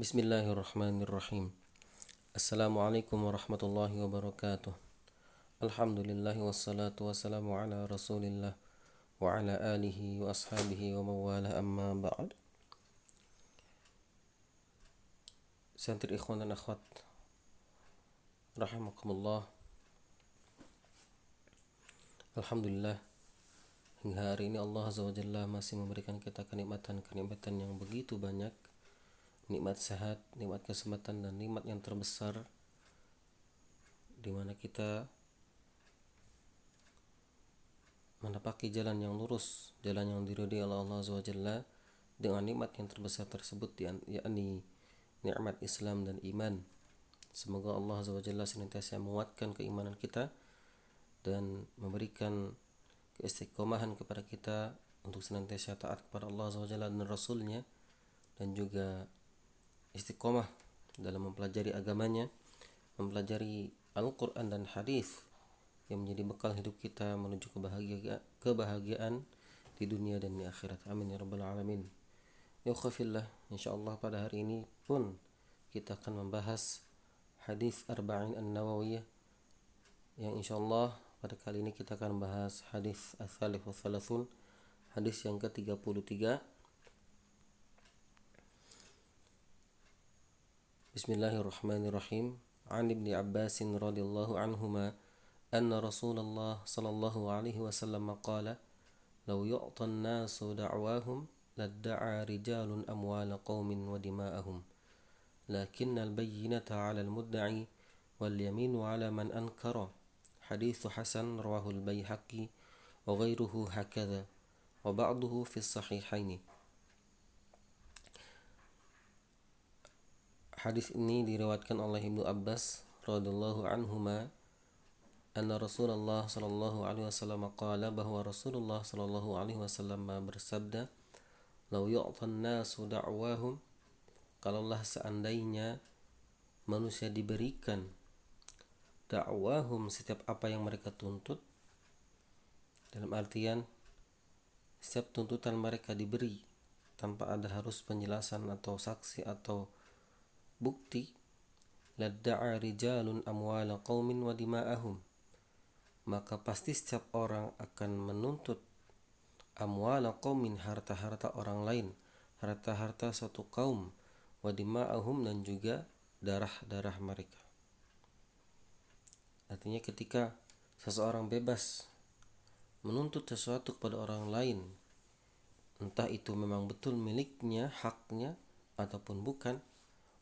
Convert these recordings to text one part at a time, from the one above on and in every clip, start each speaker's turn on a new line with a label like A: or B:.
A: Bismillahirrahmanirrahim. Assalamualaikum warahmatullahi wabarakatuh. Alhamdulillah wassalatu wassalamu ala rasulillah wa ala alihi wa ashabihi wa mawala amma ba'd. Santir ikhwan dan akhwat rahimakumullah. Alhamdulillah, hingga hari ini Allah Azza wa Jalla masih memberikan kita kenikmatan yang begitu banyak. Nikmat sehat, nikmat kesempatan, dan nikmat yang terbesar di mana kita menapaki jalan yang lurus, jalan yang diridhai oleh Allah Azza wa Jalla dengan nikmat yang terbesar tersebut, yakni nikmat Islam dan iman. Semoga Allah Azza wa Jalla senantiasa menguatkan keimanan kita dan memberikan keistiqomahan kepada kita untuk senantiasa taat kepada Allah Azza wa Jalla dan Rasulnya, dan juga istiqomah dalam mempelajari agamanya, mempelajari Al-Quran dan hadis yang menjadi bekal hidup kita menuju kebahagiaan di dunia dan di akhirat. Amin ya rabbal alamin. Ya khafillah, insyaallah pada hari ini pun kita akan membahas hadis Arba'in An-Nawawiyah, yang insyaallah pada kali ini kita akan membahas hadis Ats-Tsalits wa Tsalasun, hadis yang ke-33. Bismillahirrahmanirrahim. An Ibni Abbas radhiyallahu anhuma anna Rasulullah sallallahu alaihi wasallam qala law yu'ta an-nasu da'wahum ladda'a rijalun amwala qaumin wa dima'ahum lakinna al-bayyinata 'ala al-mudda'i wal yaminu 'ala man ankara. Hadits hasan rawahu al-Baihaqi wa ghairuhu hakadha wa ba'duhu fi as-sahihaini. Hadis ini diriwayatkan oleh Ibnu Abbas radhiyallahu anhuma anna Rasulullah sallallahu alaihi wasallam qala, bahwa Rasulullah sallallahu alaihi wasallam bersabda, law yu'tan nasu da'wahum, kalaulah seandainya manusia diberikan da'wahum, setiap apa yang mereka tuntut, dalam artian setiap tuntutan mereka diberi tanpa ada harus penjelasan atau saksi atau bukti, ladda'a rijalun amwala qaumin wa dima'ahum, maka pasti setiap orang akan menuntut amwala qaumin, harta-harta orang lain, harta-harta suatu kaum, wa dima'ahum, dan juga darah-darah mereka. Artinya ketika seseorang bebas menuntut sesuatu kepada orang lain, entah itu memang betul miliknya, haknya, ataupun bukan,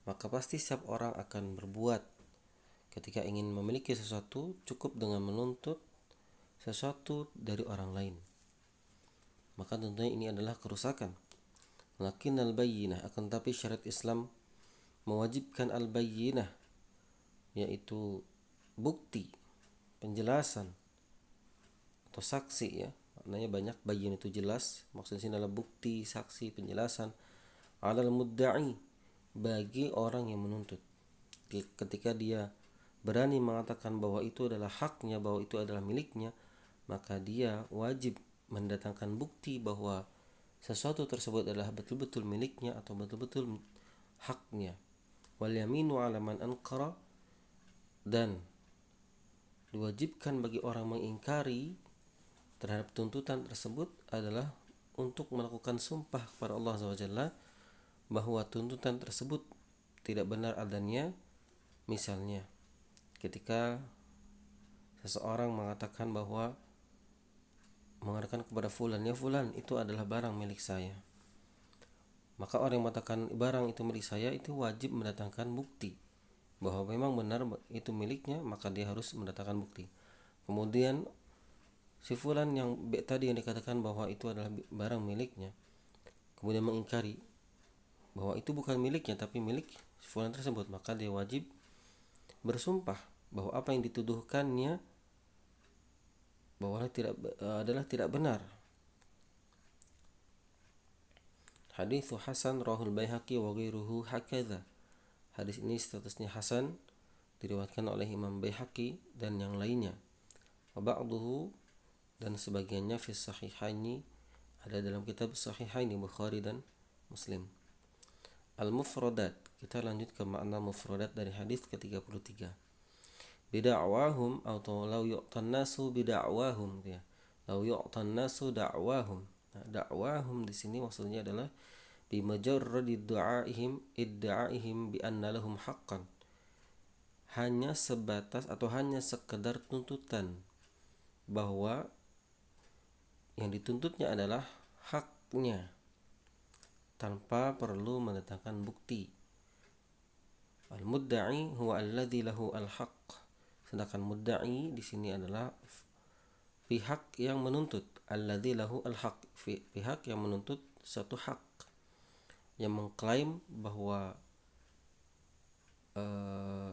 A: maka pasti setiap orang akan berbuat ketika ingin memiliki sesuatu cukup dengan menuntut sesuatu dari orang lain. Maka tentunya ini adalah kerusakan. Lakin al-bayyinah, akan tapi syariat Islam mewajibkan al-bayyinah, yaitu bukti, penjelasan atau saksi, ya. Maknanya banyak, bayyin itu jelas, maksudnya adalah bukti, saksi, penjelasan, alal mudda'i, bagi orang yang menuntut. Ketika dia berani mengatakan bahwa itu adalah haknya, bahwa itu adalah miliknya, maka dia wajib mendatangkan bukti bahwa sesuatu tersebut adalah betul-betul miliknya atau betul-betul haknya. Wal yaminu 'ala man ankara, dan diwajibkan bagi orang mengingkari terhadap tuntutan tersebut adalah untuk melakukan sumpah kepada Allah SWT bahwa tuntutan tersebut tidak benar adanya. Misalnya ketika seseorang mengatakan bahwa mengatakan kepada fulan, ya fulan, itu adalah barang milik saya, maka orang yang mengatakan barang itu milik saya itu wajib mendatangkan bukti bahwa memang benar itu miliknya, maka dia harus mendatangkan bukti. Kemudian si fulan yang tadi yang dikatakan bahwa itu adalah barang miliknya kemudian mengingkari bahwa itu bukan miliknya tapi milik fulan tersebut, maka dia wajib bersumpah bahwa apa yang dituduhkannya bahwa adalah tidak benar. Hadits hasan rahul Baihaqi wa ghairuhu hakadha. Hadis ini statusnya hasan, diriwayatkan oleh Imam Baihaqi dan yang lainnya. Wa ba'duhu, dan sebagiannya fi sahihaini, ada dalam kitab Sahihaini Bukhari dan Muslim. Al-Mufradat, Kita lanjut ke makna mufradat dari hadis ke-33. Bida'wahum atau law yu'tan nasu bida'wahum ya. Law yu'tan nasu da'wahum. Nah, da'wahum di sini maksudnya adalah bimajarradi idda'ihim bi anna lahum haqqan. Hanya sebatas atau hanya sekedar tuntutan bahwa yang dituntutnya adalah haknya tanpa perlu mendatangkan bukti. Al-mudda'i huwa alladzi lahu al-haqq. Sedangkan mudda'i di sini adalah pihak yang menuntut. Alladzi lahu al-haqq, pihak yang menuntut satu hak, yang mengklaim bahwa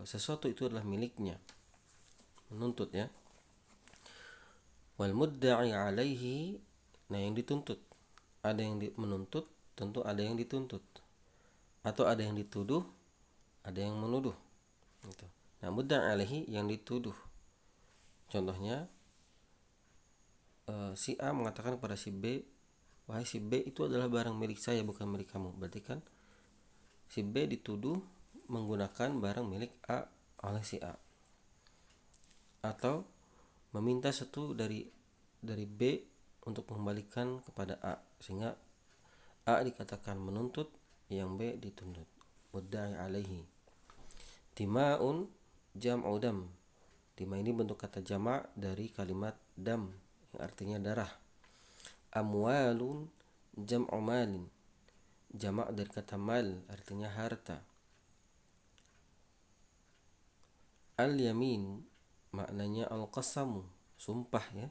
A: sesuatu itu adalah miliknya, menuntut ya. Wal mudda'i alaihi, nah yang dituntut. Ada yang menuntut, tentu ada yang dituntut. Atau ada yang dituduh, ada yang menuduh. Gitu. Nah, mudda'i alaihi yang dituduh. Contohnya si A mengatakan kepada si B, wahai si B, itu adalah barang milik saya, bukan milik kamu. Berarti kan si B dituduh menggunakan barang milik A oleh si A. Atau meminta sesuatu dari B untuk mengembalikan kepada A, sehingga A dikatakan menuntut, yang B dituntut. Mudda'i alaihi. Dima'un jam'u dam. Dima ini bentuk kata jama' dari kalimat dam yang artinya darah. Amwalun jam'u malin. Jama' dari kata mal artinya harta. Al-yamin maknanya al-qasamu, sumpah ya.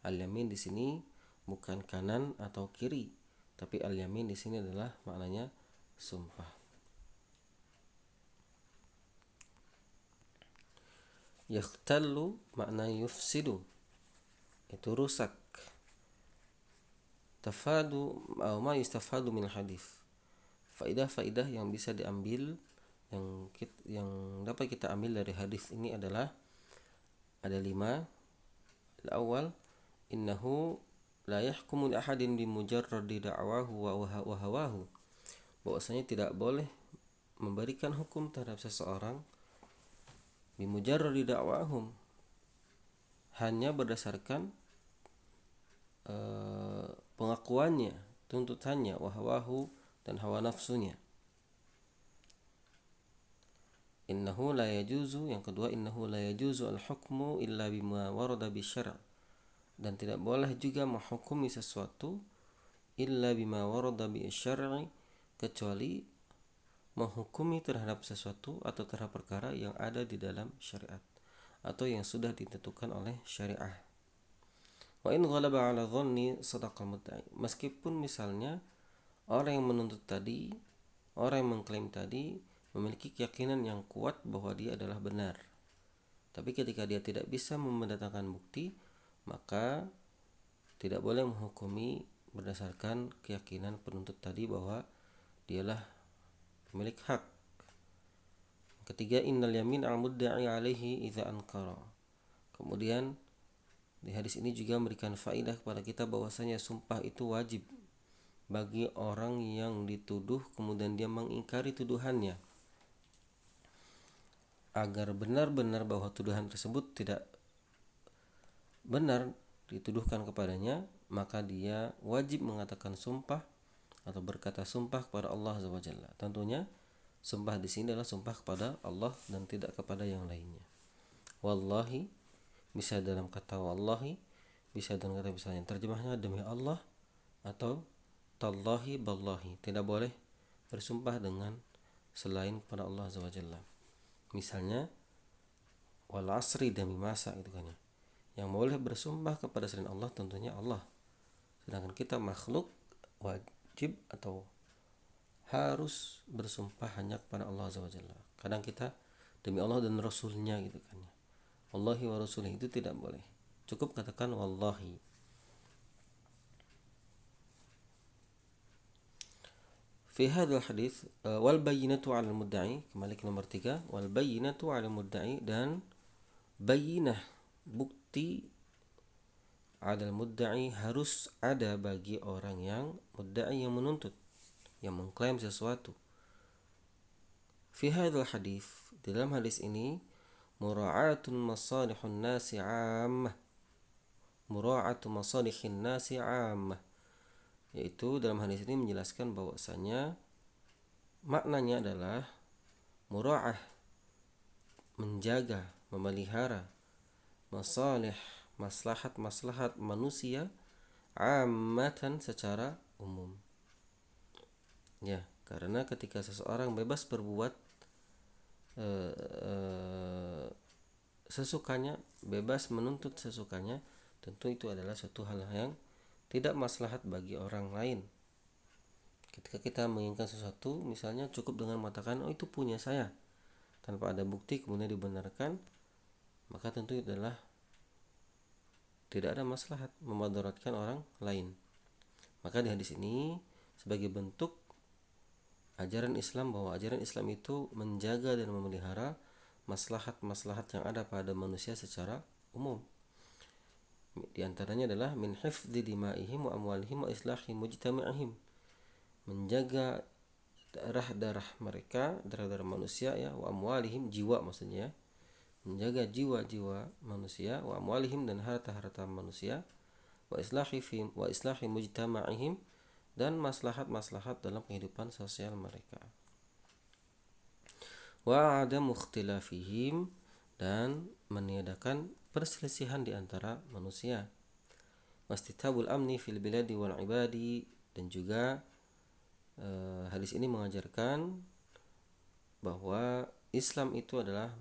A: Al-yamin di sini bukan kanan atau kiri, tapi al-yamin di sini adalah maknanya sumpah. Yakhtallu makna yufsidu, itu rusak. Tafadu ma yustafadu min hadis. Faidah-faidah yang bisa diambil, yang dapat kita ambil dari hadis ini adalah ada 5. Al-awwal, innahu la yahkumu li ahadin bi mujarradi da'wahu wa hawahu. Bahwasanya tidak boleh memberikan hukum terhadap seseorang bi mujarradi da'wahum, hanya berdasarkan pengakuannya, tuntutannya, wa hawahu, dan hawa nafsunya. Innahu la yajuzu, yang kedua, innahu la yajuzu al-hukmu illa bima warada bi syara', dan tidak boleh juga menghukumi sesuatu illa bima warada bi syar'i, kecuali menghukumi terhadap sesuatu atau terhadap perkara yang ada di dalam syariat atau yang sudah ditentukan oleh syariah. Wa in ghalaba 'ala dhanni sadaqal mudda'i. Meskipun misalnya orang yang menuntut tadi, orang yang mengklaim tadi memiliki keyakinan yang kuat bahwa dia adalah benar, tapi ketika dia tidak bisa mendatangkan bukti, maka tidak boleh menghukumi berdasarkan keyakinan penuntut tadi bahwa dialah pemilik hak. Ketiga, innal yamin al-mudda'i alaihi idza ankara. Kemudian di hadis ini juga memberikan faedah kepada kita bahwasanya sumpah itu wajib bagi orang yang dituduh kemudian dia mengingkari tuduhannya. Agar benar-benar bahwa tuduhan tersebut tidak benar dituduhkan kepadanya, maka dia wajib mengatakan sumpah atau berkata sumpah kepada Allah Azza wa Jalla. Tentunya sumpah di sini adalah sumpah kepada Allah dan tidak kepada yang lainnya. Wallahi bisa dalam kata wallahi, bisa dalam kata misalnya terjemahnya demi Allah, atau tallahi ballahi, tidak boleh bersumpah dengan selain kepada Allah Azza wa Jalla. Misalnya wal asri, demi masa, gitu kan ya. Yang boleh bersumpah kepada selain Allah tentunya Allah. Sedangkan kita makhluk wajib atau harus bersumpah hanya kepada Allah Azza wa Jalla. Kadang kita demi Allah dan Rasulnya, gitu kan ya. Wallahi wa rasulih, itu tidak boleh. Cukup katakan wallahi. Fi hadzal hadis wal bayyinatu 'alal mudda'i, kembali ke nomor 3, wal bayyinatu 'alal mudda'i, dan bayyinah, bukti, 'alal mudda'i, harus ada bagi orang yang mudda'i, yang menuntut, yang mengklaim sesuatu. Fi hadzal hadis, di dalam hadis ini mura'atun masalihun nasi 'ammah. Mura'atu masalihin nasi 'ammah. Yaitu dalam hadis ini menjelaskan bahwasanya maknanya adalah mura'ah, menjaga, memelihara masalih, maslahat-maslahat manusia ammatan secara umum. Ya, karena ketika seseorang bebas berbuat sesukanya, bebas menuntut sesukanya, tentu itu adalah suatu hal yang tidak maslahat bagi orang lain. Ketika kita menginginkan sesuatu, misalnya cukup dengan mengatakan, oh itu punya saya, tanpa ada bukti kemudian dibenarkan, maka tentu itu adalah tidak ada maslahat, memudaratkan orang lain. Maka di hadis ini sebagai bentuk ajaran Islam, bahwa ajaran Islam itu menjaga dan memelihara maslahat-maslahat yang ada pada manusia secara umum. Di antaranya adalah min hifdzi dimaihim wa amwalihim wa islahi mujtama'ihim, menjaga darah-darah mereka, darah-darah manusia ya, wa amwalihim, jiwa maksudnya, menjaga jiwa-jiwa manusia, wa amwalihim, dan harta-harta manusia, wa islahi mujtama'ihim, dan maslahat-maslahat dalam kehidupan sosial mereka. Wa adam ikhtilafihim, dan meniadakan perselisihan di antara manusia. Wastitabul amni fil biladi wal ibadi, dan juga hadis ini mengajarkan bahwa Islam itu adalah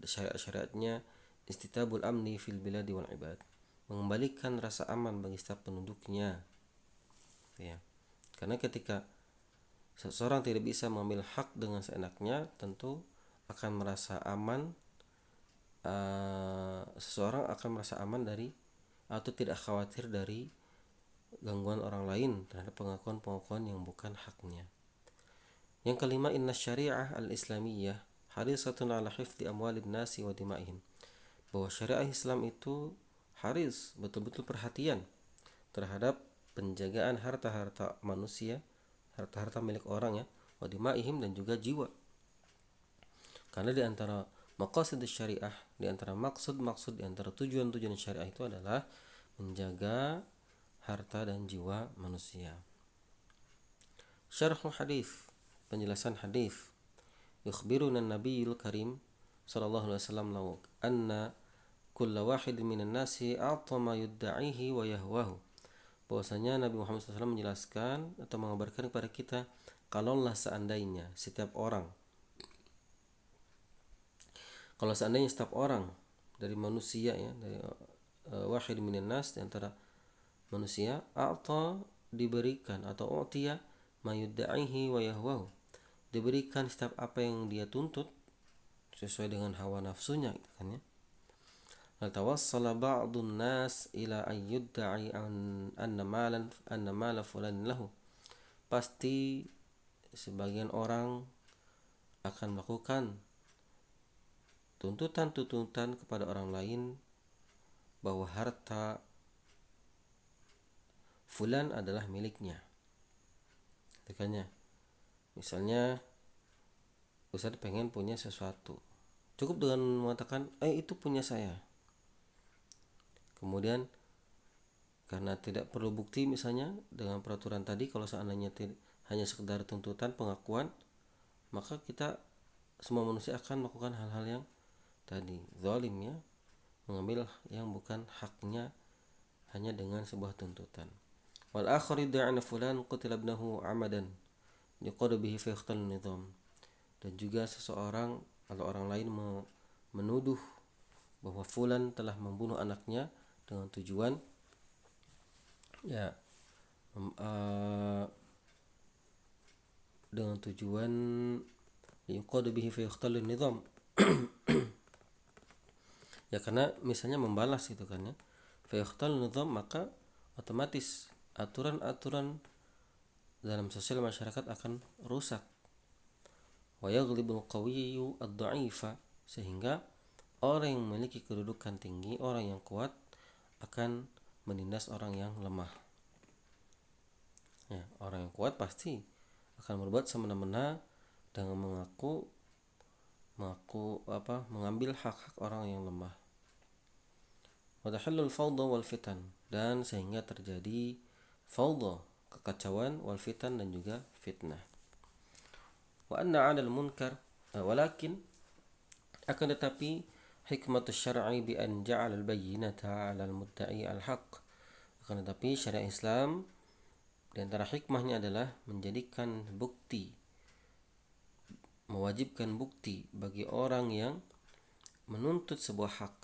A: syariat-syariatnya istitabul amni fil biladi wal ibad, mengembalikan rasa aman bagi setiap penduduknya. Ya. Karena ketika seseorang tidak bisa mengambil hak dengan seenaknya, tentu akan merasa aman. Seseorang akan merasa aman dari atau tidak khawatir dari gangguan orang lain terhadap pengakuan-pengakuan yang bukan haknya. Yang kelima, inna syariah al-islamiyah harisatun ala hifdzi amwalin nasi wa dima'ihim, bahwa syariah Islam itu haris, betul-betul perhatian terhadap penjagaan harta-harta manusia, harta-harta milik orang ya, wa dima'ihim, dan juga jiwa. Karena di antara maqasid syariah, di antara maksud-maksud, di antara tujuan-tujuan syariah itu adalah menjaga harta dan jiwa manusia. Syarhul hadis, penjelasan hadis. Yukhbiruna an-nabiyul karim sallallahu alaihi wasallam law anna kulla wahid minan nasi a'ta ma yudda'ihi wa yahwahu, bahwasanya Nabi Muhammad SAW menjelaskan atau mengabarkan kepada kita, kalaulah seandainya setiap orang, kalau seandainya setiap orang dari manusia ya, dari wahid minan nas, di antara manusia, a'ta, diberikan, atau u'tiya ma yudda'ihi wa yahwahu, diberikan setiap apa yang dia tuntut sesuai dengan hawa nafsunya gitu kan ya. La tawassala ba'dun nas ila an yudda'i anna mala fulan lahu, pasti sebagian orang akan melakukan tuntutan-tuntutan kepada orang lain bahwa harta fulan adalah miliknya. Makanya misalnya Ustaz pengen punya sesuatu, cukup dengan mengatakan itu punya saya. Kemudian karena tidak perlu bukti, misalnya dengan peraturan tadi, kalau seandainya hanya sekedar tuntutan pengakuan, maka kita semua manusia akan melakukan hal-hal yang tadi zalim ya, mengambil yang bukan haknya hanya dengan sebuah tuntutan. Wal akhar yud'ana fulan qutila ibnahu amadan yuqadu bihi fi ikhtal nizam, dan juga seseorang atau orang lain menuduh bahwa fulan telah membunuh anaknya dengan tujuan ya dengan tujuan yuqadu bihi fi ikhtal nizam ya, karena misalnya membalas gitu kan ya, fi ikhtal nizam, maka otomatis aturan-aturan dalam sosial masyarakat akan rusak. Wa yaghlibul qawiyyu ad-dha'ifa, sehingga orang yang memiliki kedudukan tinggi, orang yang kuat, akan menindas orang yang lemah. Ya, orang yang kuat pasti akan berbuat semena-mena dengan mengaku mengambil hak-hak orang yang lemah. Wa tahallul fawda wal fitan, dan sehingga terjadi fawda, kekacauan, wal fitan, dan juga fitnah. Wa anna 'alal munkar walakin, akan tetapi, hikmatus syar'i bi an ja'ala al-bayyinata 'alal mudda'i al-haq. Akan tetapi syariat Islam di antara hikmahnya adalah menjadikan bukti, mewajibkan bukti bagi orang yang menuntut sebuah hak,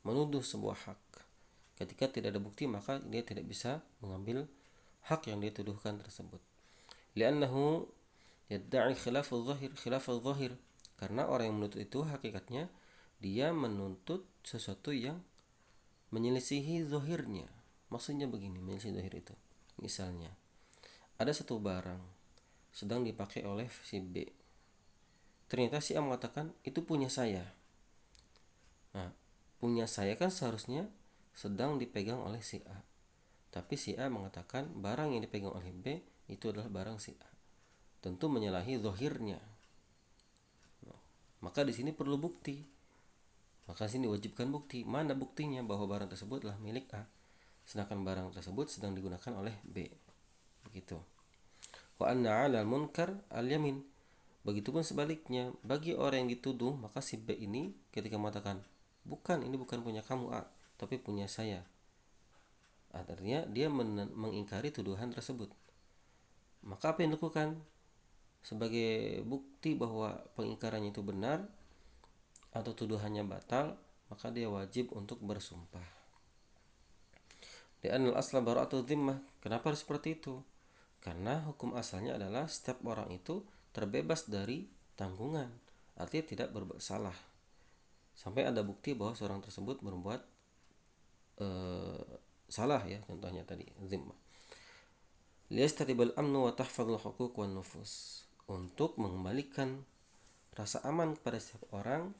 A: menuduh sebuah hak. Ketika tidak ada bukti, maka dia tidak bisa mengambil hak yang dia tuduhkan tersebut. Li'annahu yadda'i khilaful zahir, karena orang yang menuntut itu hakikatnya dia menuntut sesuatu yang menyelisihi zahirnya. Maksudnya begini, menyelisihi zahir itu. Misalnya, ada satu barang sedang dipakai oleh si B. Ternyata si A mengatakan itu punya saya. Nah, punya saya kan seharusnya sedang dipegang oleh si A. Tapi si A mengatakan barang yang dipegang oleh B itu adalah barang si A. Tentu menyalahi zahirnya. Maka di sini perlu bukti. Maka di sini diwajibkan bukti. Mana buktinya bahwa barang tersebut adalah milik A, sedangkan barang tersebut sedang digunakan oleh B. Begitu. Wa anna 'alal munkar al-yamin. Begitupun sebaliknya, bagi orang yang dituduh, maka si B ini ketika mengatakan, bukan, ini bukan punya kamu A, tapi punya saya. Artinya dia mengingkari tuduhan tersebut. Maka apa yang dilakukan? Sebagai bukti bahwa pengingkarannya itu benar atau tuduhannya batal, maka dia wajib untuk bersumpah. Li'anal asla bara'atu dhimmah. Kenapa harus seperti itu? Karena hukum asalnya adalah setiap orang itu terbebas dari tanggungan, artinya tidak berbuat salah sampai ada bukti bahwa seorang tersebut berbuat salah, ya, contohnya tadi dhimmah. Liyastatibal amnu wa tahfadhul huquq wan nufus, untuk mengembalikan rasa aman kepada setiap orang.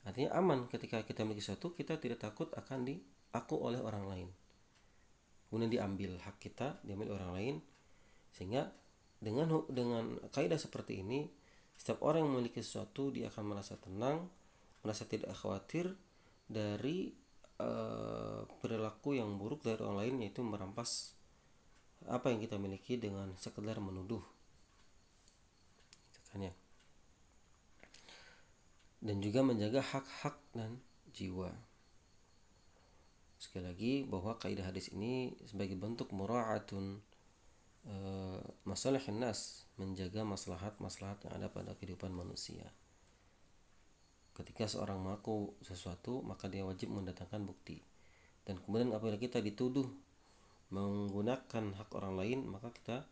A: Artinya aman ketika kita memiliki sesuatu, kita tidak takut akan diaku oleh orang lain, kemudian diambil hak kita, diambil orang lain. Sehingga dengan kaidah seperti ini, setiap orang yang memiliki sesuatu dia akan merasa tenang, merasa tidak khawatir dari perilaku yang buruk dari orang lain, yaitu merampas apa yang kita miliki dengan sekedar menuduh. Kan, ya. Dan juga menjaga hak-hak dan jiwa. Sekali lagi bahwa kaidah hadis ini sebagai bentuk mura'atun masalihin nas, menjaga maslahat-maslahat yang ada pada kehidupan manusia. Ketika seorang mengaku sesuatu, maka dia wajib mendatangkan bukti. Dan kemudian apabila kita dituduh menggunakan hak orang lain, maka kita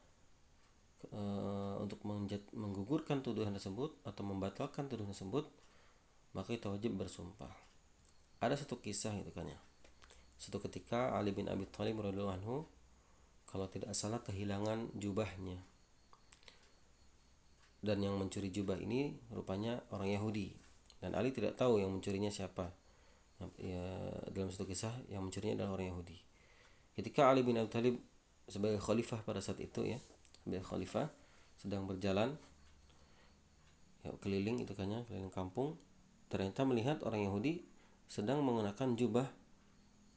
A: untuk menggugurkan tuduhan tersebut atau membatalkan tuduhan tersebut, maka kita wajib bersumpah. Ada satu kisah itu kan, ya. Suatu ketika Ali bin Abi Thalib radhiyallahu anhu, kalau tidak salah, kehilangan jubahnya. Dan yang mencuri jubah ini rupanya orang Yahudi. Dan Ali tidak tahu yang mencurinya siapa. Ya, dalam satu kisah yang mencurinya adalah orang Yahudi. Ketika Ali bin Abi Thalib sebagai khalifah pada saat itu, ya, sebagai khalifah sedang berjalan, ya, keliling itu kan, ya, keliling kampung, ternyata melihat orang Yahudi sedang mengenakan jubah,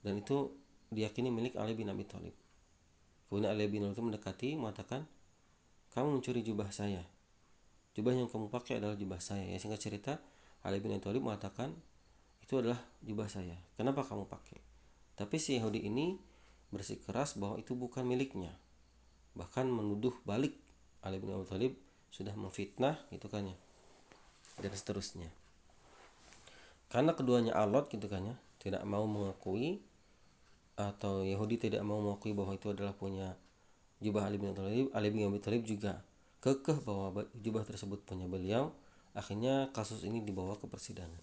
A: dan itu diyakini milik Ali bin Abi Thalib. Kemudian Ali bin Abi Thalib mendekati, mengatakan, kamu mencuri jubah saya. Jubah yang kamu pakai adalah jubah saya. Ya, singkat cerita, Ali bin Abi Thalib mengatakan, itu adalah jubah saya. Kenapa kamu pakai? Tapi si Yahudi ini bersikeras bahwa itu bukan miliknya. Bahkan menuduh balik Ali bin Abi Thalib sudah memfitnah, gitu kan, ya. Dan seterusnya. Karena keduanya alot, gitu kan, ya, tidak mau mengakui, atau Yahudi tidak mau mengakui bahwa itu adalah punya jubah Ali bin Abi Thalib. Ali bin Abi Thalib juga kekeh bahwa jubah tersebut punya beliau. Akhirnya kasus ini dibawa ke persidangan.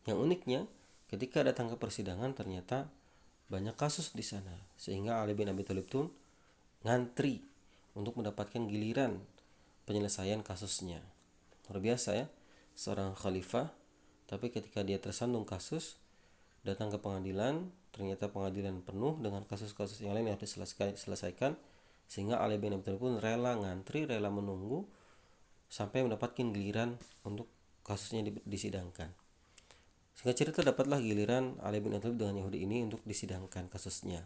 A: Yang uniknya, ketika datang ke persidangan ternyata banyak kasus di sana, sehingga Ali bin Abi Thalib pun ngantri untuk mendapatkan giliran penyelesaian kasusnya. Luar biasa, ya, seorang khalifah, tapi ketika dia tersandung kasus, datang ke pengadilan, ternyata pengadilan penuh dengan kasus-kasus yang lain yang harus diselesaikan, sehingga Ali bin Abi Thalib pun rela ngantri, rela menunggu sampai mendapatkan giliran untuk kasusnya disidangkan. Singkat cerita, dapatlah giliran Ali bin Abi Thalib dengan Yahudi ini untuk disidangkan kasusnya.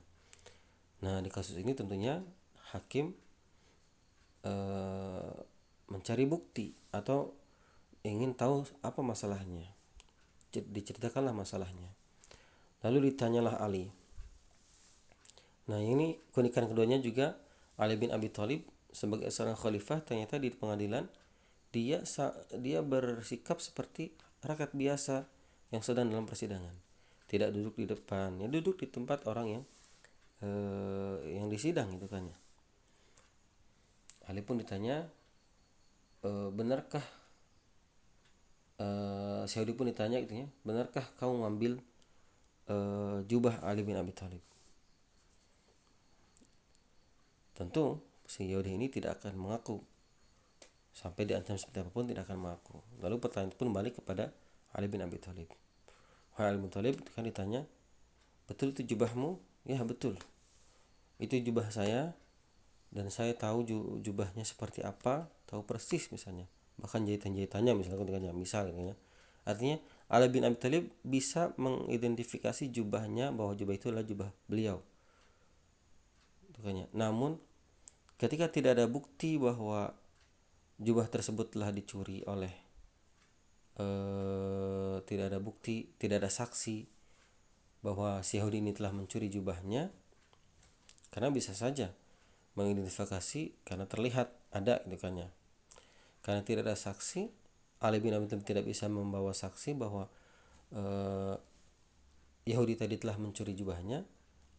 A: Nah, di kasus ini tentunya hakim mencari bukti atau ingin tahu apa masalahnya. Diceritakanlah masalahnya. Lalu ditanyalah Ali. Nah, ini keunikan keduanya juga, Ali bin Abi Thalib sebagai seorang khalifah ternyata di pengadilan dia bersikap seperti rakyat biasa yang sedang dalam persidangan. Tidak duduk di depan, ya duduk di tempat orang yang disidang gitu kan ya. Ali pun ditanya, benarkah Syahudi pun ditanya gitu ya, benarkah kau mengambil jubah Ali bin Abi Thalib? Tentu si Yahudi ini tidak akan mengaku, sampai diancam seperti apapun tidak akan mengaku. Lalu pertanyaan pun balik kepada Ali bin Abi Thalib. Ali bin Thalib kan ditanya, betul itu jubahmu? Ya betul, itu jubah saya, dan saya tahu jubahnya seperti apa, tahu persis misalnya, bahkan jahitan-jahitannya misalnya, artinya Ali bin Abi Thalib bisa mengidentifikasi jubahnya bahwa jubah itu adalah jubah beliau. Namun ketika tidak ada bukti bahwa jubah tersebut telah dicuri oleh tidak ada bukti, tidak ada saksi bahwa si Yahudi ini telah mencuri jubahnya, karena bisa saja mengidentifikasi karena terlihat ada gitu kan ya. Karena tidak ada saksi, Ali bin Abi Thalib tidak bisa membawa saksi bahwa Yahudi tadi telah mencuri jubahnya.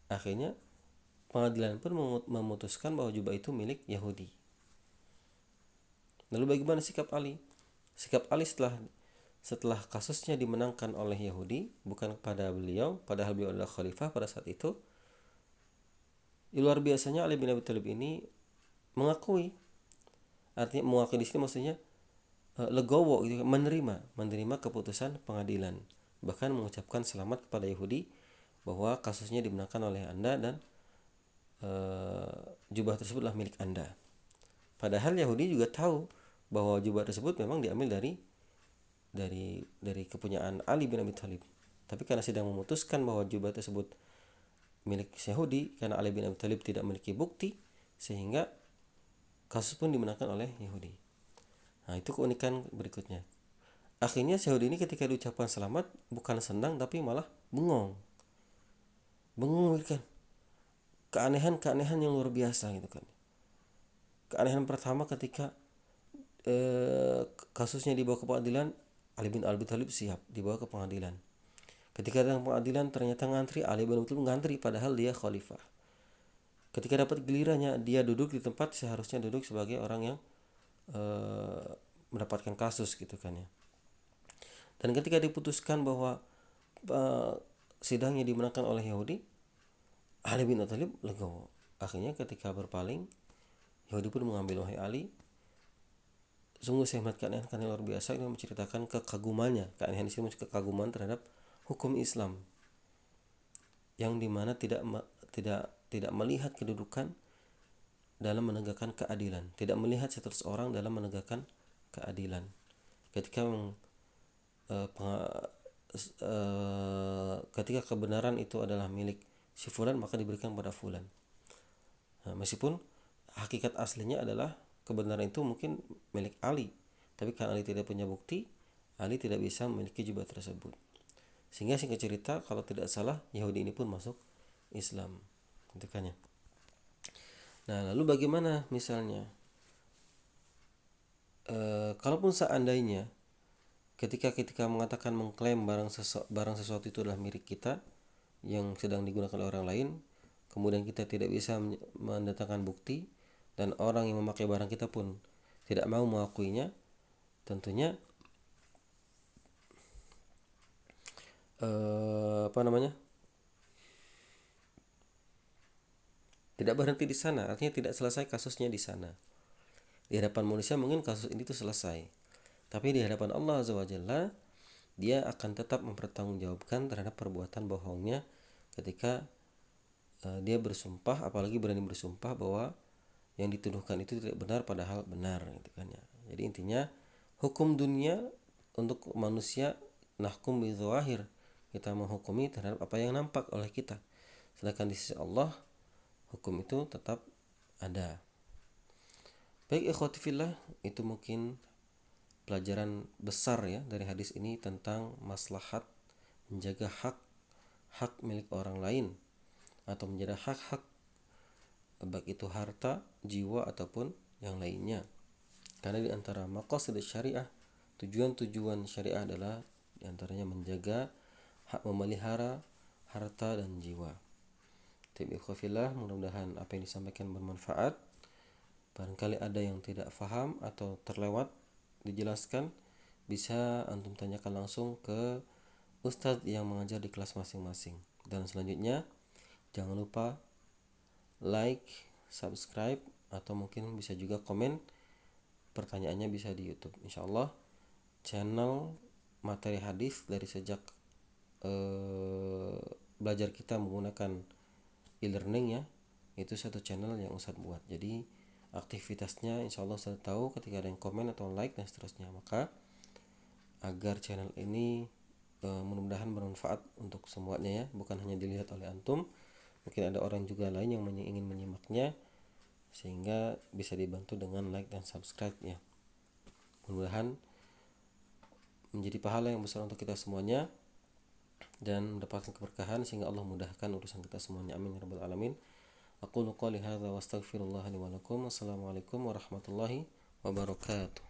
A: Akhirnya pengadilan pun memutuskan bahwa jubah itu milik Yahudi. Lalu bagaimana sikap Ali? Sikap Ali setelah kasusnya dimenangkan oleh Yahudi, bukan kepada beliau, padahal beliau adalah khalifah pada saat itu. Luar biasanya Ali bin Abi Thalib ini mengakui. Artinya mengakui di sini maksudnya legowo gitu, menerima keputusan pengadilan. Bahkan mengucapkan selamat kepada Yahudi bahwa kasusnya dimenangkan oleh Anda dan jubah tersebutlah milik Anda. Padahal Yahudi juga tahu bahwa jubah tersebut memang diambil dari kepunyaan Ali bin Abi Thalib. Tapi karena sedang memutuskan bahwa jubah tersebut milik Yahudi, karena Ali bin Abi Thalib tidak memiliki bukti, sehingga kasus pun dimenangkan oleh Yahudi. Nah, itu keunikan berikutnya. Akhirnya Yahudi ini ketika diucapkan selamat bukan senang tapi malah bengong kan. Keanehan yang luar biasa gitu kan. Keanehan pertama ketika kasusnya dibawa ke pengadilan, Ali bin Abi Thalib siap dibawa ke pengadilan. Ketika datang pengadilan ternyata ngantri, Ali bin Abi Thalib ngantri padahal dia khalifah. Ketika dapat gilirannya, dia duduk di tempat seharusnya duduk sebagai orang yang mendapatkan kasus gitu kan ya. Dan ketika diputuskan bahwa sidangnya dimenangkan oleh Yahudi, Ali bin Abi Thalib legowo. Akhirnya ketika berpaling, Yahudi pun mengambil wahai Ali. Sungguh saya melihat keanehan luar biasa. Ini menceritakan kekagumannya. Keanehan di sini kekaguman terhadap hukum Islam, yang dimana tidak melihat kedudukan dalam menegakkan keadilan, tidak melihat status orang dalam menegakkan keadilan. Ketika ketika kebenaran itu adalah milik si fulan, maka diberikan pada fulan. Nah, meskipun hakikat aslinya adalah kebenaran itu mungkin milik Ali, tapi karena Ali tidak punya bukti, Ali tidak bisa memiliki jubah tersebut. Sehingga singkat cerita, kalau tidak salah Yahudi ini pun masuk Islam, gitu kan ya. Nah, lalu bagaimana misalnya kalaupun seandainya ketika mengatakan mengklaim barang sesuatu itu adalah milik kita yang sedang digunakan oleh orang lain, kemudian kita tidak bisa mendatangkan bukti, dan orang yang memakai barang kita pun tidak mau mengakuinya, tentunya tidak berhenti di sana. Artinya tidak selesai kasusnya di sana. Di hadapan manusia mungkin kasus ini tuh selesai, tapi di hadapan Allah Azza wa Jalla, dia akan tetap mempertanggungjawabkan terhadap perbuatan bohongnya ketika dia bersumpah, apalagi berani bersumpah bahwa yang dituduhkan itu tidak benar padahal benar gitu kan ya. Jadi intinya hukum dunia untuk manusia nahkum bidzawahir, kita menghukumi terhadap apa yang nampak oleh kita. Sedangkan di sisi Allah hukum itu tetap ada. Baik ikhwati fillah, itu mungkin pelajaran besar ya dari hadis ini tentang maslahat menjaga hak milik orang lain atau menjaga hak-hak baik itu harta, jiwa ataupun yang lainnya. Karena di antara maqasid syariah, tujuan-tujuan syariah adalah di antaranya menjaga hak memelihara harta dan jiwa. Tabi'illah, mudah-mudahan apa yang disampaikan bermanfaat. Barangkali ada yang tidak faham atau terlewat dijelaskan, bisa antum tanyakan langsung ke ustadz yang mengajar di kelas masing-masing. Dan selanjutnya jangan lupa like, subscribe, atau mungkin bisa juga komen. Pertanyaannya bisa di YouTube. Insyaallah channel materi hadis dari sejak belajar kita menggunakan e-learning ya, itu satu channel yang Ustaz buat. Jadi aktivitasnya insyaallah Ustaz tahu ketika ada yang komen atau like dan seterusnya. Maka agar channel ini mudah-mudahan bermanfaat untuk semuanya ya, bukan hanya dilihat oleh antum, mungkin ada orang juga lain yang ingin menyimaknya, sehingga bisa dibantu dengan like dan subscribe ya. Mudah-mudahan menjadi pahala yang besar untuk kita semuanya dan mendapatkan keberkahan sehingga Allah mudahkan urusan kita semuanya. Amin ya rabbal alamin. Aqulu qouli hadza wa astaghfirullah li wa lakum. Wassalamualaikum warahmatullahi wabarakatuh.